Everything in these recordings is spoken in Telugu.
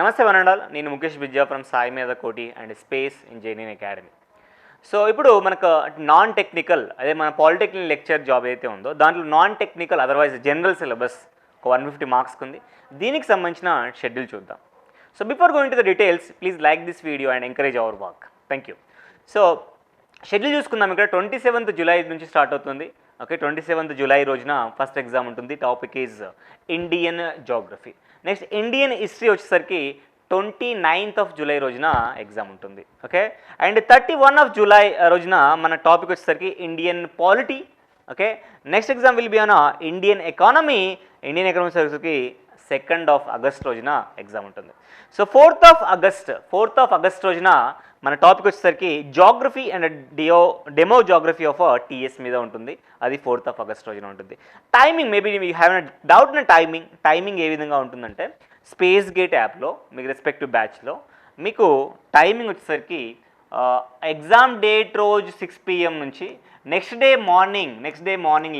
నమస్తే వనండాల్, నేను ముఖేష్ విద్యా ఫ్రమ్ సాయిమేధ కోటి and space engineering academy. So ఇప్పుడు మనకు నాన్ టెక్నికల్, అదే మన పాలిటెక్నిక్ లెక్చర్ జాబ్ ఏదైతే ఉందో దాంట్లో non technical otherwise general syllabus ఒక 150 మార్క్స్ ఉంది. దీనికి సంబంధించిన షెడ్యూల్ చూద్దాం. So before going to the details, please like this video and encourage hour work. Thank you. So schedule చూసుకుందాం. ఇక్కడ 27th జూలై నుంచి స్టార్ట్ అవుతుంది. ఓకే, 27th జూలై రోజున ఫస్ట్ ఎగ్జామ్ ఉంటుంది. Topic is Indian geography. Next Indian history వచ్చేసరికి 29th జూలై రోజున ఎగ్జామ్ ఉంటుంది. ఓకే, అండ్ 31 జూలై రోజున మన టాపిక్ వచ్చేసరికి Indian polity. Okay, next exam will be on Indian economy. Indian economy వచ్చేసరికి 2 ఆగస్ట్ రోజున ఎగ్జామ్ ఉంటుంది. సో 4th ఆగస్ట్ రోజున మన టాపిక్ వచ్చేసరికి geography and demo geography of TS మీద ఉంటుంది. అది 4th ఆగస్ట్ రోజున ఉంటుంది. Timing maybe you have doubt నా టైమింగ్ ఏ విధంగా ఉంటుందంటే, స్పేస్ గేట్ యాప్లో మీకు రెస్పెక్టివ్ బ్యాచ్లో మీకు టైమింగ్ వచ్చేసరికి ఎగ్జామ్ డేట్ రోజు 6 PM నుంచి నెక్స్ట్ డే మార్నింగ్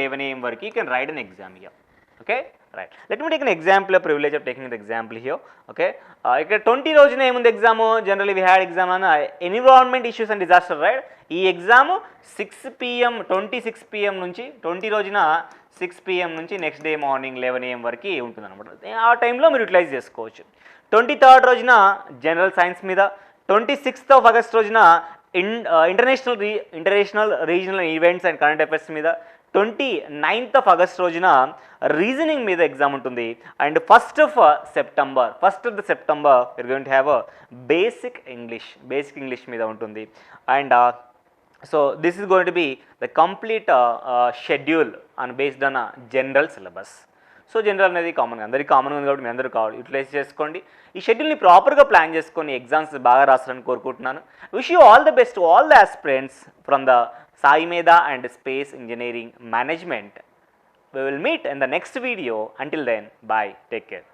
11 AM వరకు you can write an exam here. Okay, right. Let me take an example, privilege of taking the example here. Okay, ఇక్కడ 20 రోజున ఏముంది exam? Generally we had exam on environment issues and disaster, right. ఈ ఎగ్జామ్ 26 PM నుంచి 20 రోజున 6 PM నుంచి నెక్స్ట్ డే మార్నింగ్ 11 AM వరకు ఉంటుంది అనమాట. ఆ టైంలో మీరు యూటిలైజ్ చేసుకోవచ్చు. 23rd రోజున జనరల్ సైన్స్ మీద, 26th ఆగస్ట్ రోజున international regional events and current affairs మీద, 29th ఆగస్ట్ రోజున రీజనింగ్ మీద ఎగ్జామ్ ఉంటుంది. And 1st September you're going to have a basic English మీద ఉంటుంది. And so this is going to be the complete schedule based on general syllabus. So general అనేది అందరికీ కామన్గా ఉంది కాబట్టి మీ అందరూ యూటిలైజ్ చేసుకోండి. ఈ షెడ్యూల్ని ప్రాపర్గా ప్లాన్ చేసుకొని ఎగ్జామ్స్ బాగా రాస్తారని కోరుకుంటున్నాను. Wish you all the best to all the aspirants from the SAIMEDHA and Space Engineering Management. We will meet in the next video. Until then, bye. Take care.